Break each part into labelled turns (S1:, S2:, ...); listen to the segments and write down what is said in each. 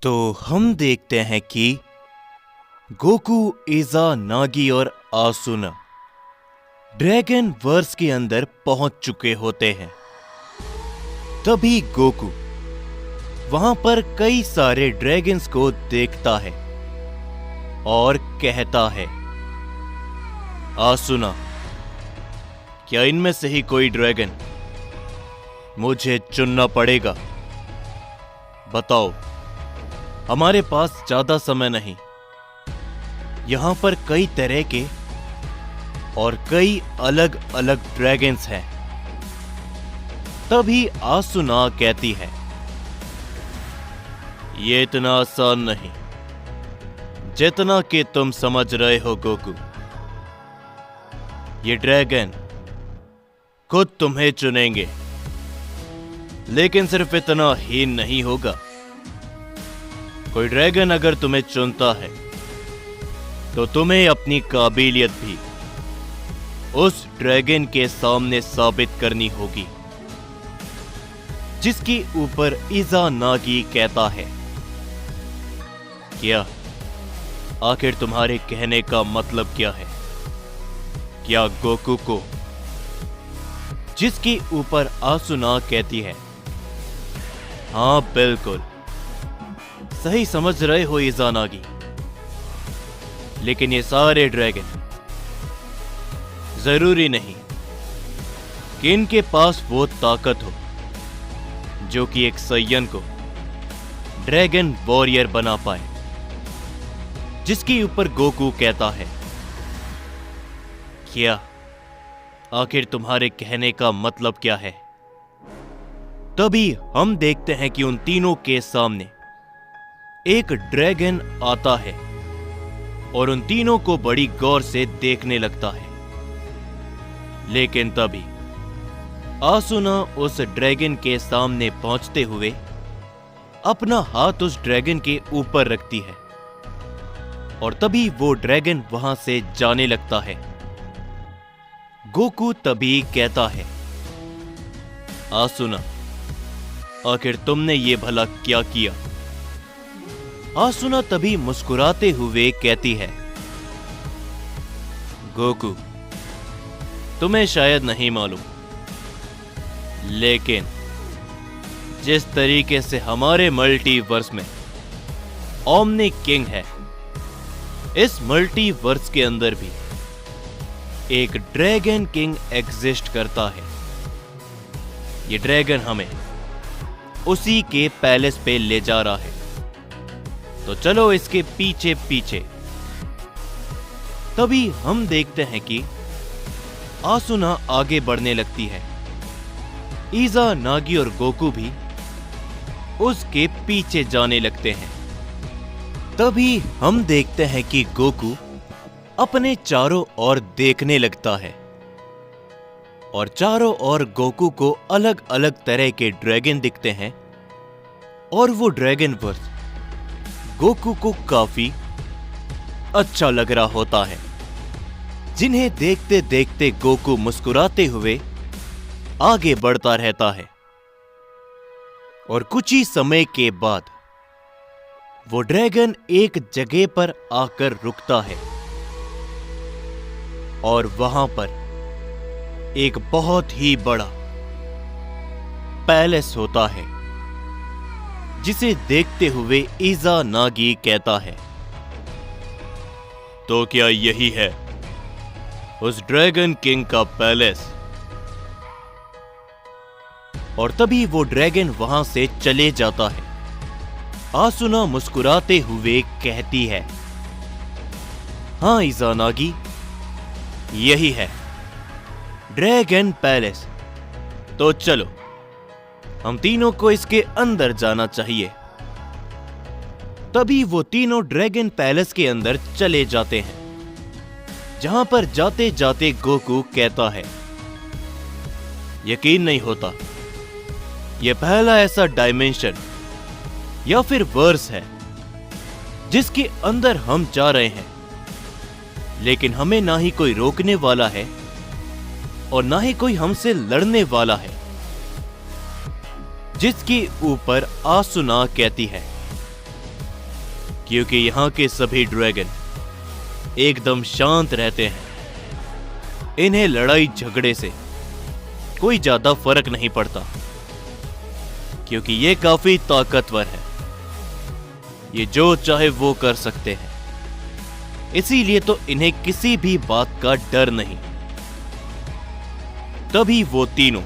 S1: तो हम देखते हैं कि गोकू, इज़ा, नागी और आसुना ड्रैगन वर्स के अंदर पहुंच चुके होते हैं। तभी गोकू वहां पर कई सारे ड्रैगन्स को देखता है और कहता है, आसुना, क्या इनमें से ही कोई ड्रैगन? मुझे चुनना पड़ेगा। बताओ, हमारे पास ज्यादा समय नहीं। यहां पर कई तरह के और कई अलग अलग ड्रैगन्स हैं। तभी आसुना कहती है, ये इतना आसान नहीं जितना कि तुम समझ रहे हो गोकू। ये ड्रैगन खुद तुम्हें चुनेंगे, लेकिन सिर्फ इतना ही नहीं होगा। कोई ड्रैगन अगर तुम्हें चुनता है तो तुम्हें अपनी काबिलियत भी उस ड्रैगन के सामने साबित करनी होगी। जिसके ऊपर इज़ा नागी कहता है, क्या आखिर तुम्हारे कहने का मतलब क्या है? क्या गोकू को? जिसके ऊपर आसुना कहती है, हाँ बिल्कुल सही समझ रहे हो इज़ा नागी, लेकिन ये सारे ड्रैगन जरूरी नहीं कि इनके पास वो ताकत हो जो कि एक सैयन को ड्रैगन वॉरियर बना पाए। जिसके ऊपर गोकू कहता है, क्या आखिर तुम्हारे कहने का मतलब क्या है? तभी हम देखते हैं कि उन तीनों के सामने एक ड्रैगन आता है और उन तीनों को बड़ी गौर से देखने लगता है। लेकिन तभी आसुना उस ड्रैगन के सामने पहुंचते हुए अपना हाथ उस ड्रैगन के ऊपर रखती है और तभी वो ड्रैगन वहां से जाने लगता है। गोकू तभी कहता है, आसुना, आखिर तुमने ये भला क्या किया? आसुना तभी मुस्कुराते हुए कहती है, गोकू, तुम्हें शायद नहीं मालूम, लेकिन जिस तरीके से हमारे मल्टीवर्स में ओमनी किंग है, इस मल्टीवर्स के अंदर भी एक ड्रैगन किंग एग्जिस्ट करता है। ये ड्रैगन हमें उसी के पैलेस पे ले जा रहा है, तो चलो इसके पीछे पीछे। तभी हम देखते हैं कि आसुना आगे बढ़ने लगती है। इज़ा, नागी और गोकू भी उसके पीछे जाने लगते हैं। तभी हम देखते हैं कि गोकू अपने चारों ओर देखने लगता है और चारों ओर गोकू को अलग अलग तरह के ड्रैगन दिखते हैं और वो ड्रैगन वर्स गोकू को काफी अच्छा लग रहा होता है, जिन्हें देखते देखते गोकू मुस्कुराते हुए आगे बढ़ता रहता है। और कुछ ही समय के बाद वो ड्रैगन एक जगह पर आकर रुकता है और वहां पर एक बहुत ही बड़ा पैलेस होता है। जिसे देखते हुए इज़ा नागी कहता है, तो क्या यही है उस ड्रैगन किंग का पैलेस? और तभी वो ड्रैगन वहां से चले जाता है। आसुना मुस्कुराते हुए कहती है, हाँ इज़ा नागी, यही है ड्रैगन पैलेस। तो चलो, हम तीनों को इसके अंदर जाना चाहिए। तभी वो तीनों ड्रैगन पैलेस के अंदर चले जाते हैं, जहां पर जाते जाते गोकू कहता है, यकीन नहीं होता, यह पहला ऐसा डायमेंशन या फिर वर्स है जिसके अंदर हम जा रहे हैं, लेकिन हमें ना ही कोई रोकने वाला है और ना ही कोई हमसे लड़ने वाला है। जिसके ऊपर आसुना कहती है, क्योंकि यहाँ के सभी ड्रैगन एकदम शांत रहते हैं। इन्हें लड़ाई झगड़े से कोई ज्यादा फर्क नहीं पड़ता, क्योंकि ये काफी ताकतवर है। ये जो चाहे वो कर सकते हैं, इसीलिए तो इन्हें किसी भी बात का डर नहीं। तभी वो तीनों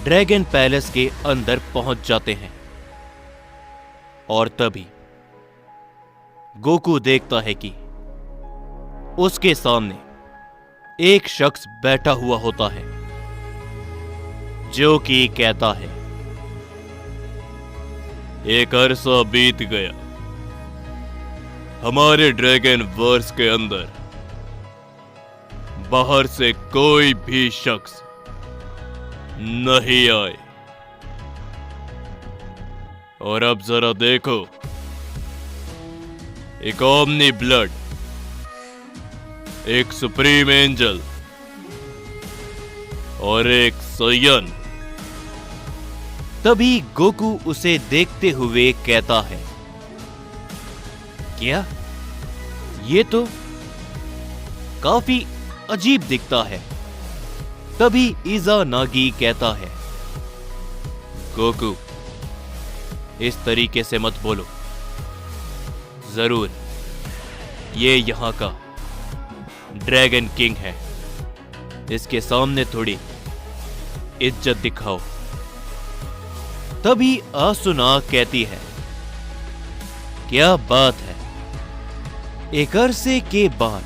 S1: ड्रैगन पैलेस के अंदर पहुंच जाते हैं और तभी गोकू देखता है कि उसके सामने एक शख्स बैठा हुआ होता है जो कि कहता है, एक अरसा बीत गया, हमारे ड्रैगन वर्स के अंदर बाहर से कोई भी शख्स नहीं आए, और अब जरा देखो, एक ओमनी ब्लड, एक सुप्रीम एंजल और एक सयन। तभी गोकू उसे देखते हुए कहता है, क्या ये तो काफी अजीब दिखता है। तभी इज़ानागी कहता है, गोकू इस तरीके से मत बोलो, जरूर ये यहां का ड्रैगन किंग है, इसके सामने थोड़ी इज्जत दिखाओ। तभी आसुना कहती है, क्या बात है, एक अरसे के बाद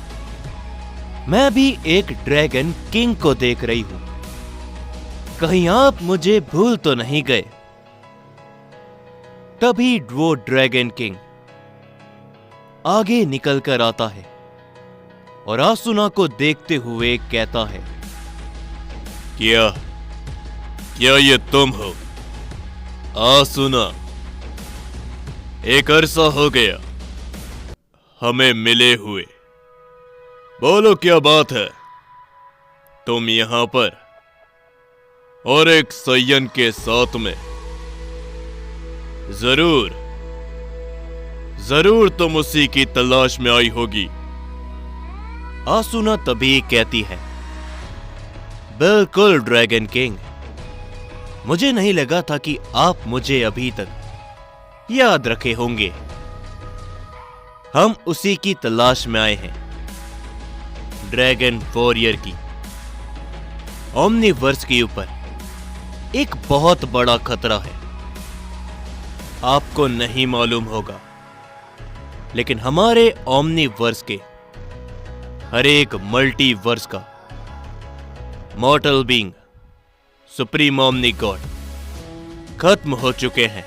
S1: मैं भी एक ड्रैगन किंग को देख रही हूं, कहीं आप मुझे भूल तो नहीं गए। तभी वो ड्रैगन किंग आगे निकल कर आता है और आसुना को देखते हुए कहता है, क्या ये तुम हो आसुना? एक अरसा हो गया हमें मिले हुए, बोलो क्या बात है, तुम यहां पर और एक सयन के साथ में? जरूर तुम उसी की तलाश में आई होगी। आसुना तभी कहती है, बिल्कुल ड्रैगन किंग, मुझे नहीं लगा था कि आप मुझे अभी तक याद रखे होंगे। हम उसी की तलाश में आए हैं, ड्रैगन वॉरियर की। ओमनीवर्स के ऊपर एक बहुत बड़ा खतरा है, आपको नहीं मालूम होगा, लेकिन हमारे ओमनीवर्स के हर एक मल्टीवर्स का मॉर्टल बीइंग, सुप्रीम ओमनी गॉड खत्म हो चुके हैं,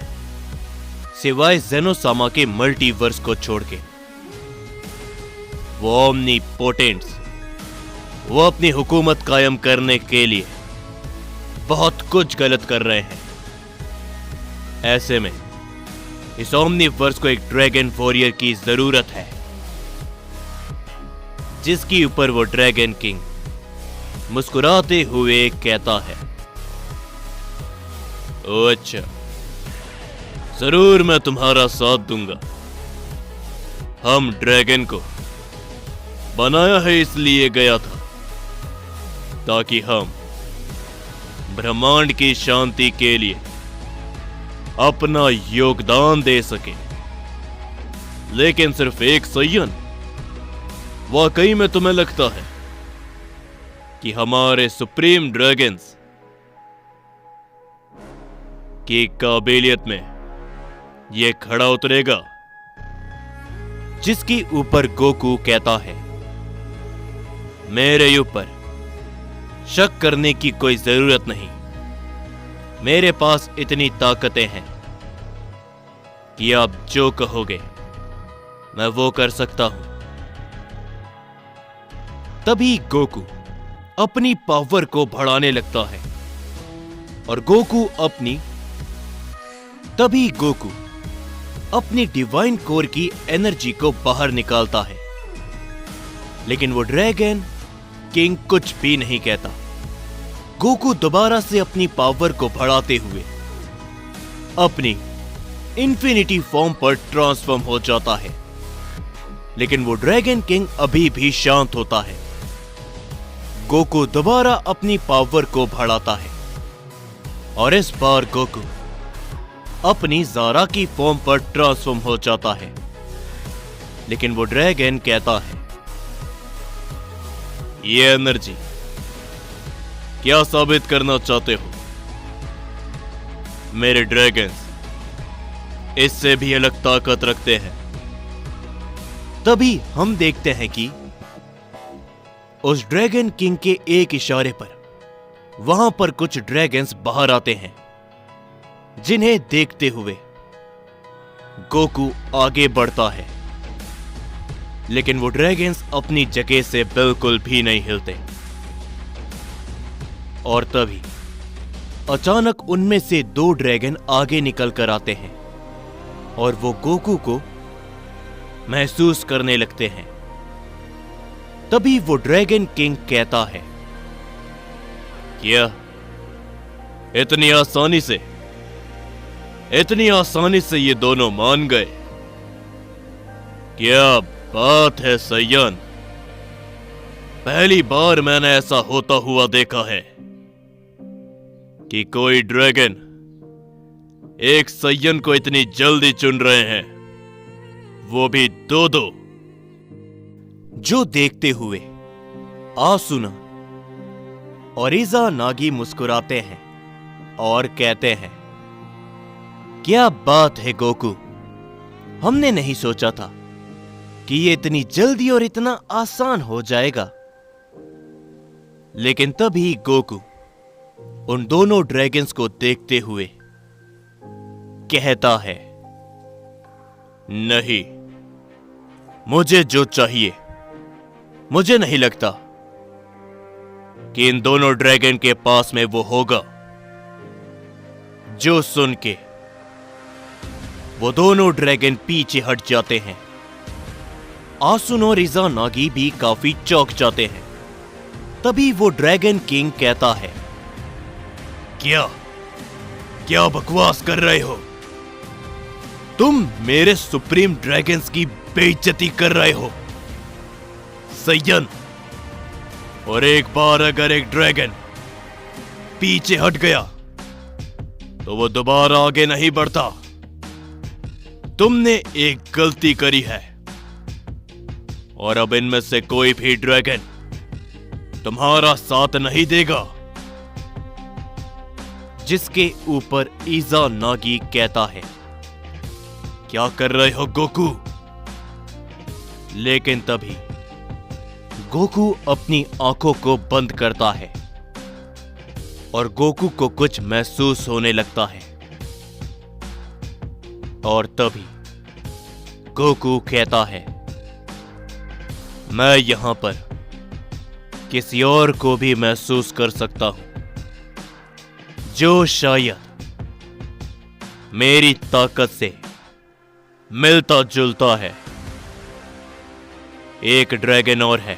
S1: सिवाय ज़ेनोसामा के मल्टीवर्स को छोड़ के। वो ओमनी पोटेंट्स, वो अपनी हुकूमत कायम करने के लिए बहुत कुछ गलत कर रहे हैं। ऐसे में इस ओमनीवर्स को एक ड्रैगन वॉरियर की जरूरत है, जिसके ऊपर वो ड्रैगन किंग मुस्कुराते हुए कहता है, ओ अच्छा, जरूर मैं तुम्हारा साथ दूंगा। हम ड्रैगन को बनाया है इसलिए गया था ताकि हम ब्रह्मांड की शांति के लिए अपना योगदान दे सके, लेकिन सिर्फ एक सयन, वाकई में तुम्हें लगता है कि हमारे सुप्रीम ड्रैगन्स की काबिलियत में यह खड़ा उतरेगा? जिसके ऊपर गोकू कहता है, मेरे ऊपर शक करने की कोई जरूरत नहीं, मेरे पास इतनी ताकतें हैं कि आप जो कहोगे मैं वो कर सकता हूं। तभी गोकू अपनी पावर को बढ़ाने लगता है और तभी गोकू अपनी डिवाइन कोर की एनर्जी को बाहर निकालता है, लेकिन वो ड्रैगन किंग कुछ भी नहीं कहता। गोकू दोबारा से अपनी पावर को बढ़ाते हुए अपनी इन्फिनिटी फॉर्म पर ट्रांसफॉर्म हो जाता है। लेकिन वो ड्रैगन किंग अभी भी शांत होता है। गोकू दोबारा अपनी पावर को बढ़ाता है और इस बार गोकू अपनी ज़ारा की फॉर्म पर ट्रांसफॉर्म हो जाता है। लेकिन वो ड्रैगन कहता है, ये एनर्जी क्या साबित करना चाहते हो? मेरे ड्रैगन्स इससे भी अलग ताकत रखते हैं। तभी हम देखते हैं कि उस ड्रैगन किंग के एक इशारे पर वहां पर कुछ ड्रैगन्स बाहर आते हैं, जिन्हें देखते हुए गोकू आगे बढ़ता है। लेकिन वो ड्रैगन्स अपनी जगह से बिल्कुल भी नहीं हिलते। और तभी अचानक उनमें से 2 ड्रैगन आगे निकल कर आते हैं और वो गोकू को महसूस करने लगते हैं। तभी वो ड्रैगन किंग कहता है, क्या इतनी आसानी से ये दोनों मान गए? क्या बात है सैयन, पहली बार मैंने ऐसा होता हुआ देखा है कि कोई ड्रैगन एक सैयन को इतनी जल्दी चुन रहे हैं, वो भी 2-2। जो देखते हुए आसुना और इज़ानागी मुस्कुराते हैं और कहते हैं, क्या बात है गोकू, हमने नहीं सोचा था कि ये इतनी जल्दी और इतना आसान हो जाएगा। लेकिन तभी गोकू उन दोनों ड्रैगन्स को देखते हुए कहता है, नहीं, मुझे जो चाहिए, मुझे नहीं लगता कि इन दोनों ड्रैगन के पास में वो होगा। जो सुन के वो दोनों ड्रैगन पीछे हट जाते हैं। आसुन और इज़ानागी भी काफी चौंक जाते हैं। तभी वो ड्रैगन किंग कहता है, क्या बकवास कर रहे हो? तुम मेरे सुप्रीम ड्रैगन्स की बेइज्जती कर रहे हो सैयन। और एक बार अगर एक ड्रैगन पीछे हट गया तो वो दोबारा आगे नहीं बढ़ता। तुमने एक गलती करी है और अब इनमें से कोई भी ड्रैगन तुम्हारा साथ नहीं देगा। जिसके ऊपर इज़ानागी कहता है, क्या कर रहे हो गोकू? लेकिन तभी गोकू अपनी आंखों को बंद करता है और गोकू को कुछ महसूस होने लगता है। और तभी गोकू कहता है, मैं यहां पर किसी और को भी महसूस कर सकता हूं, जो शायद मेरी ताकत से मिलता जुलता है। एक ड्रैगन और है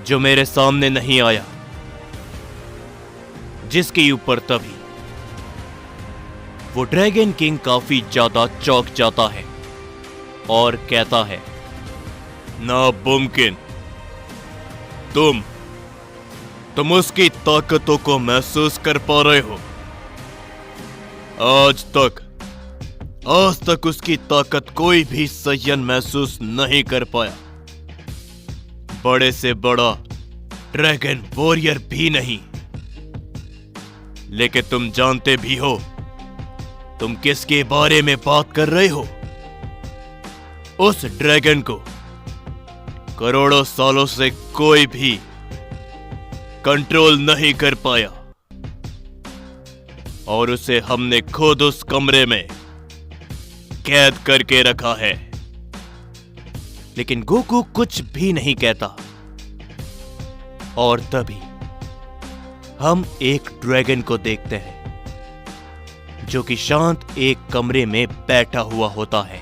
S1: जो मेरे सामने नहीं आया, जिसके ऊपर तभी वो ड्रैगन किंग काफी ज्यादा चौंक जाता है और कहता है, नामुमकिन, तुम उसकी ताकतों को महसूस कर पा रहे हो? आज तक उसकी ताकत कोई भी सैयन महसूस नहीं कर पाया। बड़े से बड़ा ड्रैगन वॉरियर भी नहीं। लेकिन तुम जानते भी हो तुम किसके बारे में बात कर रहे हो? उस ड्रैगन को करोड़ों सालों से कोई भी कंट्रोल नहीं कर पाया और उसे हमने खुद उस कमरे में कैद करके रखा है। लेकिन गोकू कुछ भी नहीं कहता और तभी हम एक ड्रैगन को देखते हैं जो कि शांत एक कमरे में बैठा हुआ होता है।